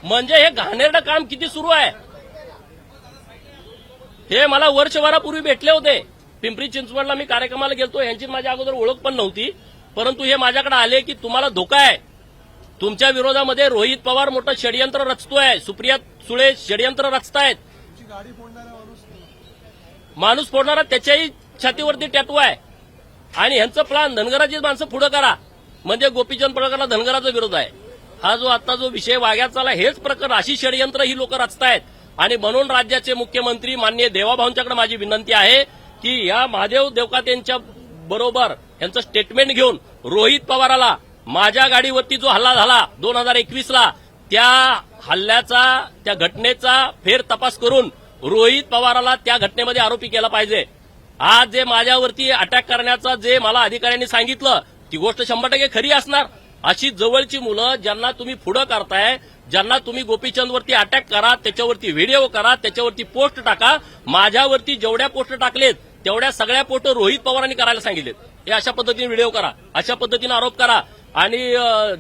म्हणजे हे घाणेरडं काम किती सुरू आहे हे मला वर्षभरापूर्वी भेटले होते. पिंपरी चिंचवडला मी कार्यक्रमाला गेलतो, यांची माझ्या अगोदर ओळख पण नव्हती, परंतु हे माझ्याकडे आले की तुम्हाला धोका आहे, तुमच्या विरोधामध्ये रोहित पवार मोठं षडयंत्र रचतोय, सुप्रिया सुळे षडयंत्र रचतायत, माणूस फोडणारा त्याच्याही छातीवरती टॅटू आहे आणि ह्यांचं प्लान धनगराची माणसं पुढे करा, म्हणजे गोपीचंद पडळकरला धनगराचा विरोध आहे. हा जो आता जो विषय वाग्यात चालला हेच प्रकरण, अशी षडयंत्र ही लोक रचतायत. आणि म्हणून राज्याचे मुख्यमंत्री माननीय देवाभाऊंच्याकडे माझी विनंती आहे की या महादेव देवकातेंच्या बरोबर यांचं स्टेटमेंट घेऊन रोहित पवाराला माझ्या गाडीवरती जो हल्ला झाला 2021ला त्या हल्ल्याचा त्या घटनेचा फेर तपास करून रोहित पवाराला त्या घटनेमध्ये आरोपी केला पाहिजे. आज जे माझ्यावरती अटॅक करण्याचा जे मला अधिकाऱ्यांनी सांगितलं ती गोष्ट 100% खरी असणार. अशी जवळची मुलं ज्यांना तुम्ही पुढं करताय, ज्यांना तुम्ही गोपीचंदवरती अटॅक करा, त्याच्यावरती व्हिडिओ करा, त्याच्यावरती पोस्ट टाका. माझ्यावरती जेवढ्या पोस्ट टाकलेत तेवढ्या सगळ्या पोस्ट रोहित पवारांनी करायला सांगितलेत. हे अशा पद्धतीने व्हिडिओ करा, अशा पद्धतीने आरोप करा आणि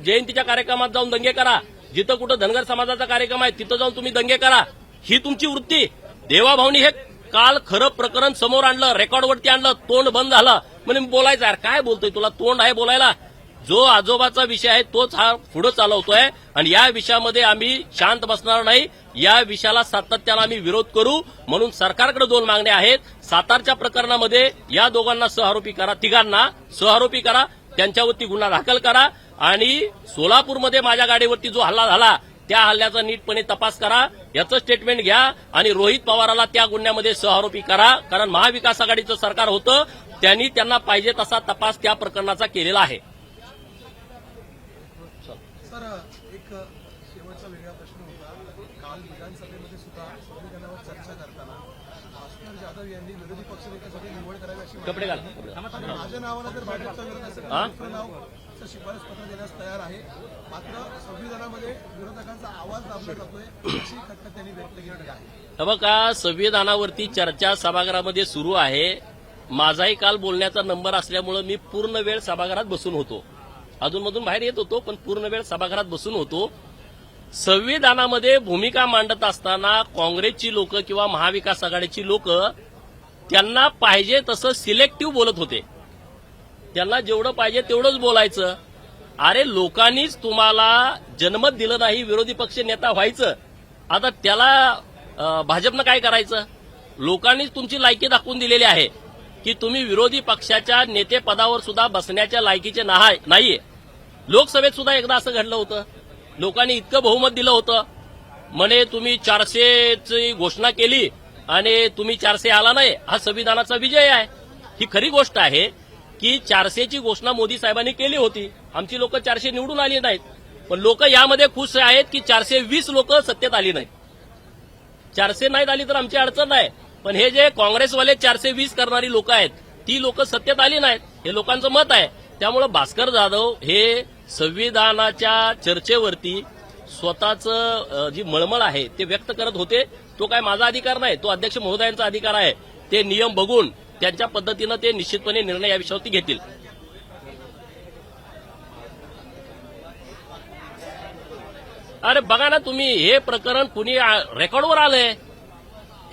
जयंतीच्या कार्यक्रमात जाऊन दंगे करा. जिथं कुठं धनगर समाजाचा कार्यक्रम आहे तिथं जाऊन तुम्ही दंगे करा. ही तुमची वृत्ती. देवाभाऊनी हे काल खरं प्रकरण समोर आणलं, रेकॉर्डवरती आणलं, तोंड बंद झालं. म्हणजे बोलायचं यार काय बोलतोय, तुला तोंड आहे बोलायला? जो आजोबाचा विषय आहे तोच हा पुढे चालवतोय आणि या विषयामध्ये आम्ही शांत बसणार नाही. या विषयाला सातत्यानं आम्ही विरोध करू. म्हणून सरकारकडे 2 मागण्या आहेत. सातारच्या प्रकरणामध्ये या दोघांना सहआरोपी करा, तिघांना सहआरोपी करा, त्यांच्यावरती गुन्हा दाखल करा आणि सोलापूरमध्ये माझ्या गाडीवरती जो हल्ला झाला त्या हल्ल्याचा नीटपणे तपास करा, याचं स्टेटमेंट घ्या आणि रोहित पवाराला त्या गुन्ह्यामध्ये सहआरोपी करा. कारण महाविकास आघाडीचं सरकार होतं, त्यांना पाहिजे तसा तपास त्या प्रकरणाचा केलेला आहे. सर, एक शेवटचा वेगळा प्रश्न होता. काल विधानसभेमध्ये सुद्धा संविधानावर चर्चा करताना भास्कर जाधव यांनी विरोधी पक्षनेत्यासाठी निवड करावी अशी कपडे घाल. माझ्या नावाला जर भाजपचा विरोध असेल तर दुसरं नाव शिफारस पत्र देण्यास तयार आहे. मात्र संविधानामध्ये विरोधकांचा आवाज दाबला जातोय अशी खटखट त्यांनी व्यक्त केली आहे. हे बघा, संविधानावरती चर्चा सभागृहामध्ये सुरू आहे. माझाही काल बोलण्याचा नंबर असल्यामुळे मी पूर्ण वेळ सभागृहात बसून होतो. अधूनमधून बाहेर येत होतो पण पूर्ण वेळ सभागृहात बसून होतो. संविधानामध्ये भूमिका मांडत असताना काँग्रेसची लोक किंवा महाविकास आघाडीची लोक त्यांना पाहिजे तसं सिलेक्टिव्ह बोलत होते. त्यांना जेवढं पाहिजे तेवढंच बोलायचं. अरे लोकांनीच तुम्हाला जनमत दिलं नाही विरोधी पक्ष नेता व्हायचं, आता त्याला भाजपनं काय करायचं? लोकांनीच तुमची लायकी दाखवून दिलेली आहे की तुम्ही विरोधी पक्षाच्या नेतेपदावर सुद्धा बसण्याच्या लायकीचे नाहीये. लोकसभेत सुद्धा एकदा असं घडलं होतं. लोकांनी इतकं बहुमत दिलं होतं, म्हणे तुम्ही 400ची घोषणा केली आणि तुम्ही 400 आला नाही, हा संविधानाचा विजय आहे. ही खरी गोष्ट आहे की 400ची घोषणा मोदी साहेबांनी केली होती. आमची लोक 400 निवडून आली नाहीत, पण लोक यामध्ये खुश आहेत की 420 लोक सत्तेत आली नाहीत. 400 नाहीत आली तर आमची अडचण नाही, पण हे जे काँग्रेसवाले 420 करणारी लोक आहेत ती लोक सत्तेत आली नाहीत, हे लोकांचं मत आहे. त्यामुळे भास्कर जाधव हे संविधानाच्या चर्चेवरती स्वतःचं जी मळमळ आहे ते व्यक्त करत होते. तो काय माझा अधिकार नाही, तो अध्यक्ष महोदयांचा अधिकार आहे. ते नियम बघून त्यांच्या पद्धतीनं ते निश्चितपणे निर्णय या विषयावरती घेतील. अरे बघा ना तुम्ही, हे प्रकरण कुणी रेकॉर्डवर आलंय.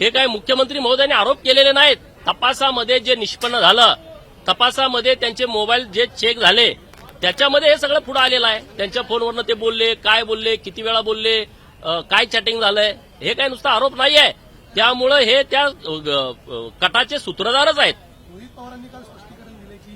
हे काय मुख्यमंत्री महोदयांनी आरोप केलेले नाहीत. तपासामध्ये जे निष्पन्न झालं, तपासामध्ये त्यांचे मोबाईल जे चेक झाले त्याच्यामध्ये हे सगळं पुढे आलेलं आहे. त्यांच्या फोनवरनं ते बोलले, काय बोलले, किती वेळा बोलले, काय चॅटिंग झालंय, हे काय नुसता आरोप नाही आहे. त्यामुळे हे त्या कटाचे सूत्रधारच आहेत. रोहित पवारांनी काल स्पष्टीकरण दिले की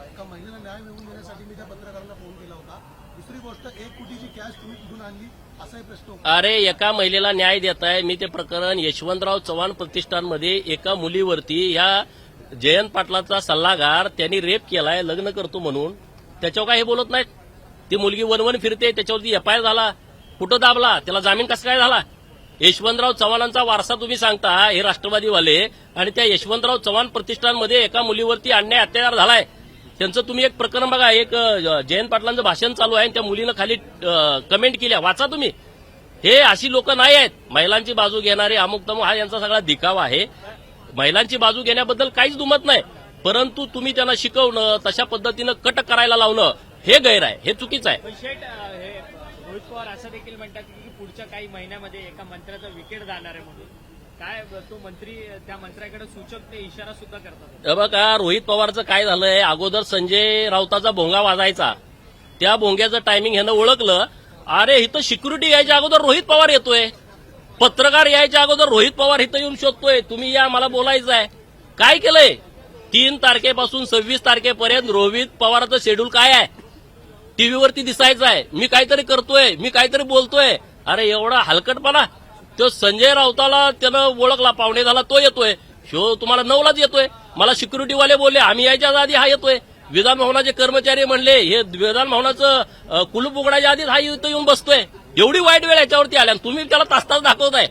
एका महिलेला न्याय मिळवून देण्यासाठी मी त्या पत्रकारांना फोन केला होता. दुसरी गोष्ट, 1 कोटीची कॅश तुम्ही कुठून आणली असाही प्रश्न होता. अरे एका महिलेला न्याय देत आहे मी. ते प्रकरण यशवंतराव चव्हाण प्रतिष्ठानमध्ये एका मुलीवरती या जयंत पाटलाचा सल्लागार त्यांनी रेप केलाय लग्न करतो म्हणून, त्याच्यावर काय हे बोलत नाहीत. ती मुलगी वनवन फिरते, त्याच्यावरती एफआयआर झाला, कुठं दाबला, त्याला जामीन कसा काय झाला? यशवंतराव चव्हाणांचा वारसा तुम्ही सांगता हे राष्ट्रवादीवाले, आणि त्या यशवंतराव चव्हाण प्रतिष्ठानमध्ये एका मुलीवरती अन्याय अत्याचार झालाय. त्यांचं तुम्ही एक प्रकरण बघा. एक जयंत पाटलांचं भाषण चालू आहे, त्या मुलीनं खाली कमेंट केल्या, वाचा तुम्ही. हे अशी लोक नाही आहेत. महिलांची बाजू घेणारे अमुक तमुक हा यांचा सगळा दिखावा आहे. महिलांची बाजू घेण्याबद्दल काहीच दुमत नाही, परंतु तुम्ही त्यांना शिकवणं, तशा पद्धतीनं कट करायला लावणं हे गैर आहे, हे चुकीचं आहे. रोहित पवार असं देखील म्हणतात की पुढच्या काही महिन्यामध्ये एका मंत्र्याचा विकेट जाणार आहे म्हणून. काय तो मंत्री त्या मंत्र्याकडे सूचक ते इशारा सुद्धा करतात. हे बघा, रोहित पवारचं काय झालंय, अगोदर संजय राऊताचा भोंगा वाजायचा, त्या भोंग्याचं टायमिंग ह्यानं ओळखलं. अरे इथं सिक्युरिटी यायच्या अगोदर रोहित पवार येतोय, पत्रकार यायच्या अगोदर रोहित पवार इथं येऊन शोधतोय, तुम्ही या, मला बोलायचं आहे. काय केलंय? 3 तारखेपासून 26 तारखेपर्यंत रोहित पवाराचं शेड्यूल काय आहे टीव्हीवरती दिसायचं आहे. मी काहीतरी करतोय, मी काहीतरी बोलतोय. अरे एवढा हलकटपणा. तो संजय राऊताला त्यानं ओळखला, पावणे झाला तो येतोय, शो तुम्हाला 9लाच येतोय. मला सिक्युरिटीवाले बोलले आम्ही यायच्या आधी हा येतोय. विधान भवनाचे कर्मचारी म्हणले हे विधान भवनाचं कुलूप उघडायच्या आधीच हा इथं येऊन बसतोय. एवढी वाईट वेळ याच्यावरती आल्या आणि तुम्ही त्याला तास दाखवताय.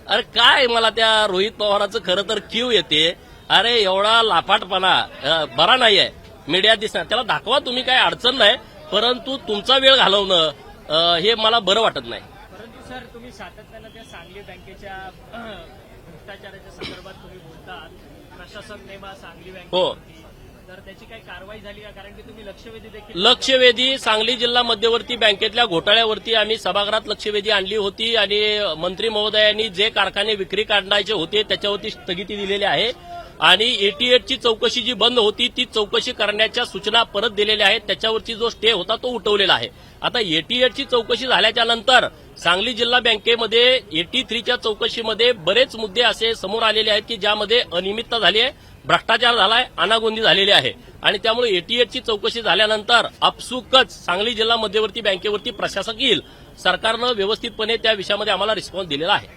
अरे काय, मला त्या रोहित पवाराचं खरं तर कीव येते. अरे एवढा लाफाटपणा बरा नाहीये, मीडिया दिसणार. त्याला दाखवा तुम्ही, काय अडचण नाही, परंतु तुमचा वेळ घालवणं हे मला बरं वाटत नाही. परंतु सर तुम्ही सातत्यानं त्या सांगली बँकेच्या भ्रष्टाचाराच्या संदर्भात तुम्ही बोलतात, प्रशासक नेमा सांगली हो. बँकेवरती, तर त्याची काही कारवाई झाली का? कारण की तुम्ही लक्षवेधी देखील लक्षवेधी सांगली जिल्हा मध्यवर्ती बँकेतल्या घोटाळ्यावरती आम्ही सभागृहात लक्षवेधी आणली होती आणि मंत्री महोदयांनी जे कारखाने विक्री काढायचे होते त्याच्यावरती स्थगिती दिलेली आहे आणि 88ची चौकशी जी बंद होती ती चौकशी करण्याच्या सूचना परत दिलेल्या आहेत. त्याच्यावरची जो स्टे होता तो उठवलेला आहे. आता 88ची चौकशी झाल्याच्या नंतर सांगली जिल्हा बँकेमध्ये 83च्या चौकशीमध्ये बरेच मुद्दे असे समोर आलेले आहेत की ज्यामध्ये अनियमितता झाली आहे, भ्रष्टाचार झालाय, अनागोंदी झालेली आहे आणि त्यामुळे 88ची चौकशी झाल्यानंतर आपसुकच सांगली जिल्हा मध्यवर्ती बँकेवरती प्रशासक येईल. सरकारनं व्यवस्थितपणे त्या विषयामध्ये आम्हाला रिस्पॉन्स दिलेला आहे.